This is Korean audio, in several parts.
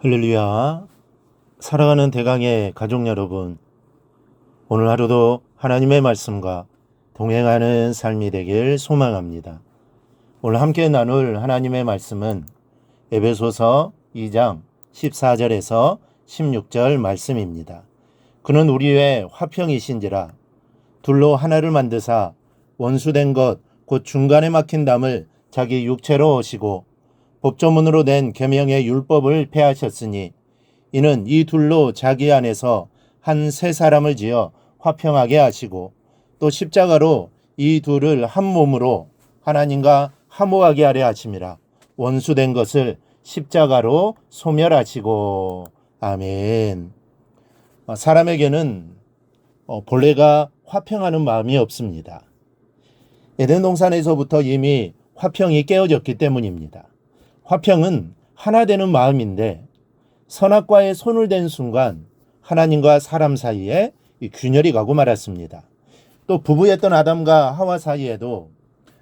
할렐루야. 사랑하는 대강의 가족 여러분, 오늘 하루도 하나님의 말씀과 동행하는 삶이 되길 소망합니다. 오늘 함께 나눌 하나님의 말씀은 에베소서 2장 14절에서 16절 말씀입니다. 그는 우리의 화평이신지라 둘로 하나를 만드사 원수된 것 곧 중간에 막힌 담을 자기 육체로 오시고 법조문으로 된 계명의 율법을 폐하셨으니 이는 이 둘로 자기 안에서 한 새 사람을 지어 화평하게 하시고 또 십자가로 이 둘을 한 몸으로 하나님과 화목하게 하려 하심이라. 원수된 것을 십자가로 소멸하시고. 아멘. 사람에게는 본래가 화평하는 마음이 없습니다. 에덴 동산에서부터 이미 화평이 깨어졌기 때문입니다. 화평은 하나 되는 마음인데 선악과에 손을 댄 순간 하나님과 사람 사이에 균열이 가고 말았습니다. 또 부부였던 아담과 하와 사이에도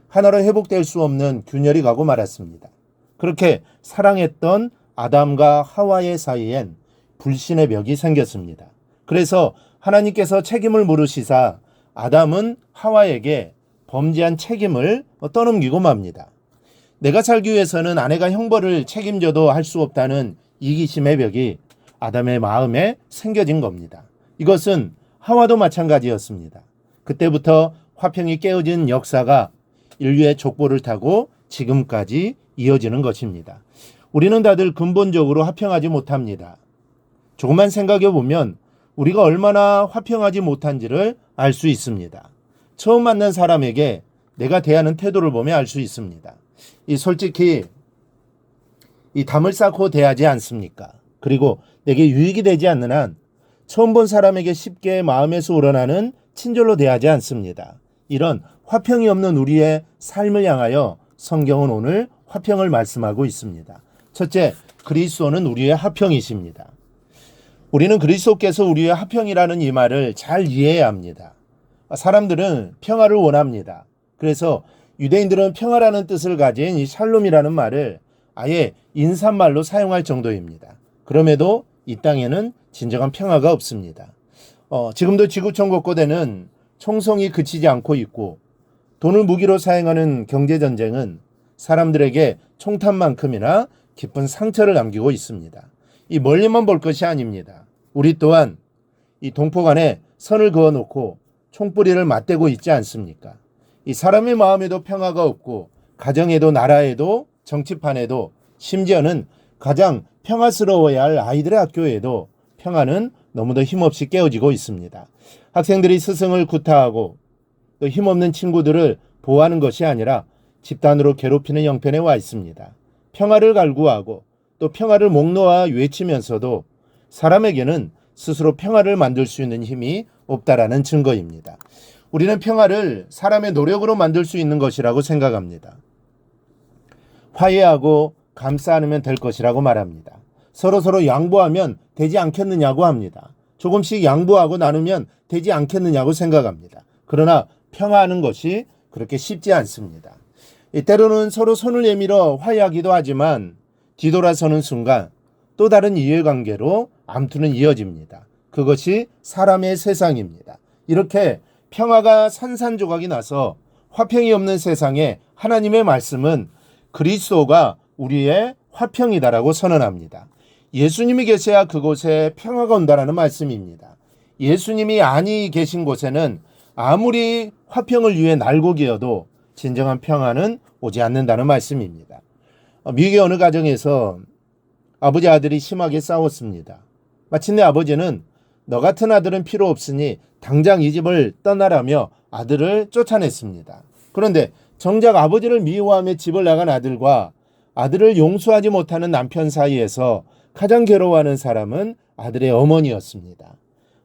하나로 회복될 수 없는 균열이 가고 말았습니다. 그렇게 사랑했던 아담과 하와의 사이엔 불신의 벽이 생겼습니다. 그래서 하나님께서 책임을 물으시사 아담은 하와에게 범죄한 책임을 떠넘기고 맙니다. 내가 살기 위해서는 아내가 형벌을 책임져도 할 수 없다는 이기심의 벽이 아담의 마음에 생겨진 겁니다. 이것은 하와도 마찬가지였습니다. 그때부터 화평이 깨어진 역사가 인류의 족보를 타고 지금까지 이어지는 것입니다. 우리는 다들 근본적으로 화평하지 못합니다. 조금만 생각해 보면 우리가 얼마나 화평하지 못한지를 알 수 있습니다. 처음 만난 사람에게 내가 대하는 태도를 보면 알 수 있습니다. 솔직히 이 담을 쌓고 대하지 않습니까? 그리고 내게 유익이 되지 않는 한 처음 본 사람에게 쉽게 마음에서 우러나는 친절로 대하지 않습니다. 이런 화평이 없는 우리의 삶을 향하여 성경은 오늘 화평을 말씀하고 있습니다. 첫째, 그리스도는 우리의 화평이십니다. 우리는 그리스도께서 우리의 화평이라는 이 말을 잘 이해해야 합니다. 사람들은 평화를 원합니다. 그래서 유대인들은 평화라는 뜻을 가진 이 샬롬이라는 말을 아예 인사말로 사용할 정도입니다. 그럼에도 이 땅에는 진정한 평화가 없습니다. 지금도 지구촌 곳곳에는 총성이 그치지 않고 있고 돈을 무기로 사용하는 경제전쟁은 사람들에게 총탄만큼이나 깊은 상처를 남기고 있습니다. 이 멀리만 볼 것이 아닙니다. 우리 또한 이 동포간에 선을 그어놓고 총뿌리를 맞대고 있지 않습니까? 이 사람의 마음에도 평화가 없고 가정에도 나라에도 정치판에도 심지어는 가장 평화스러워야 할 아이들의 학교에도 평화는 너무도 힘없이 깨어지고 있습니다. 학생들이 스승을 구타하고 또 힘없는 친구들을 보호하는 것이 아니라 집단으로 괴롭히는 형편에 와 있습니다. 평화를 갈구하고 또 평화를 목 놓아 외치면서도 사람에게는 스스로 평화를 만들 수 있는 힘이 없다라는 증거입니다. 우리는 평화를 사람의 노력으로 만들 수 있는 것이라고 생각합니다. 화해하고 감싸 안으면 될 것이라고 말합니다. 서로 양보하면 되지 않겠느냐고 합니다. 조금씩 양보하고 나누면 되지 않겠느냐고 생각합니다. 그러나 평화하는 것이 그렇게 쉽지 않습니다. 때로는 서로 손을 내밀어 화해하기도 하지만 뒤돌아서는 순간 또 다른 이해관계로 암투는 이어집니다. 그것이 사람의 세상입니다. 이렇게 평화가 산산조각이 나서 화평이 없는 세상에 하나님의 말씀은 그리스도가 우리의 화평이다라고 선언합니다. 예수님이 계셔야 그곳에 평화가 온다라는 말씀입니다. 예수님이 아니 계신 곳에는 아무리 화평을 위해 날고 기어도 진정한 평화는 오지 않는다는 말씀입니다. 미국의 어느 가정에서 아버지 아들이 심하게 싸웠습니다. 마침내 아버지는 너 같은 아들은 필요 없으니 당장 이 집을 떠나라며 아들을 쫓아냈습니다. 그런데 정작 아버지를 미워하며 집을 나간 아들과 아들을 용서하지 못하는 남편 사이에서 가장 괴로워하는 사람은 아들의 어머니였습니다.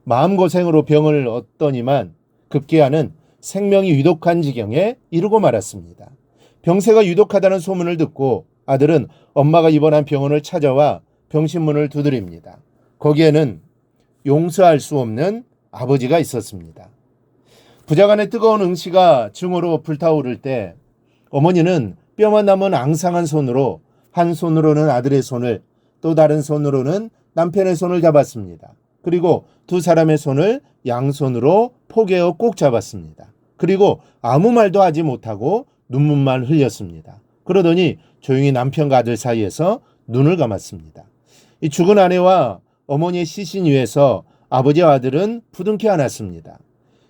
마음고생으로 병을 얻더니만 급기야는 생명이 위독한 지경에 이르고 말았습니다. 병세가 위독하다는 소문을 듣고 아들은 엄마가 입원한 병원을 찾아와 병실문을 두드립니다. 거기에는 용서할 수 없는 아버지가 있었습니다. 부자간의 뜨거운 응시가 증오로 불타오를 때 어머니는 뼈만 남은 앙상한 손으로 한 손으로는 아들의 손을 또 다른 손으로는 남편의 손을 잡았습니다. 그리고 두 사람의 손을 양손으로 포개어 꼭 잡았습니다. 그리고 아무 말도 하지 못하고 눈물만 흘렸습니다. 그러더니 조용히 남편과 아들 사이에서 눈을 감았습니다. 이 죽은 아내와 어머니의 시신 위에서 아버지와 아들은 부둥켜 안았습니다.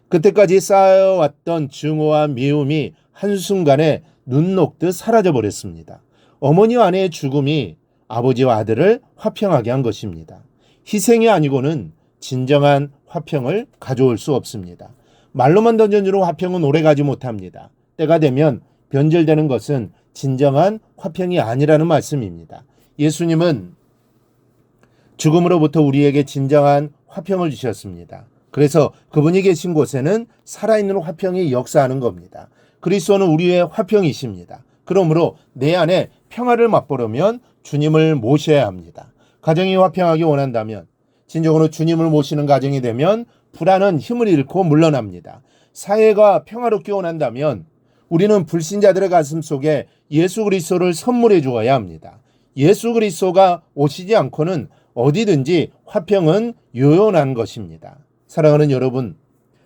그때까지 쌓여왔던 증오와 미움이 한순간에 눈 녹듯 사라져버렸습니다. 어머니와 아내의 죽음이 아버지와 아들을 화평하게 한 것입니다. 희생이 아니고는 진정한 화평을 가져올 수 없습니다. 말로만 던져주는 화평은 오래가지 못합니다. 때가 되면 변절되는 것은 진정한 화평이 아니라는 말씀입니다. 예수님은 죽음으로부터 우리에게 진정한 화평을 주셨습니다. 그래서 그분이 계신 곳에는 살아있는 화평이 역사하는 겁니다. 그리스도는 우리의 화평이십니다. 그러므로 내 안에 평화를 맛보려면 주님을 모셔야 합니다. 가정이 화평하기 원한다면, 진정으로 주님을 모시는 가정이 되면 불안은 힘을 잃고 물러납니다. 사회가 평화롭게 원한다면 우리는 불신자들의 가슴 속에 예수 그리스도를 선물해 주어야 합니다. 예수 그리스도가 오시지 않고는 어디든지 화평은 요연한 것입니다. 사랑하는 여러분,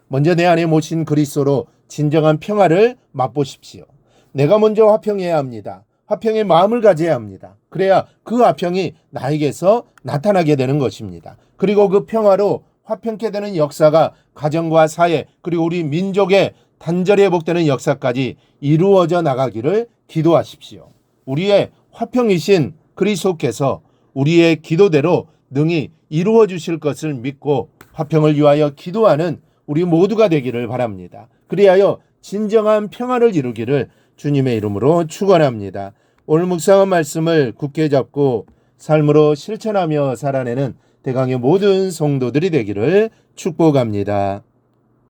먼저 내 안에 모신 그리스도로 진정한 평화를 맛보십시오. 내가 먼저 화평해야 합니다. 화평의 마음을 가져야 합니다. 그래야 그 화평이 나에게서 나타나게 되는 것입니다. 그리고 그 평화로 화평케 되는 역사가 가정과 사회 그리고 우리 민족의 단절이 회복되는 역사까지 이루어져 나가기를 기도하십시오. 우리의 화평이신 그리스도께서 우리의 기도대로 능히 이루어 주실 것을 믿고 화평을 위하여 기도하는 우리 모두가 되기를 바랍니다. 그리하여 진정한 평화를 이루기를 주님의 이름으로 축원합니다. 오늘 묵상한 말씀을 굳게 잡고 삶으로 실천하며 살아내는 대강의 모든 성도들이 되기를 축복합니다.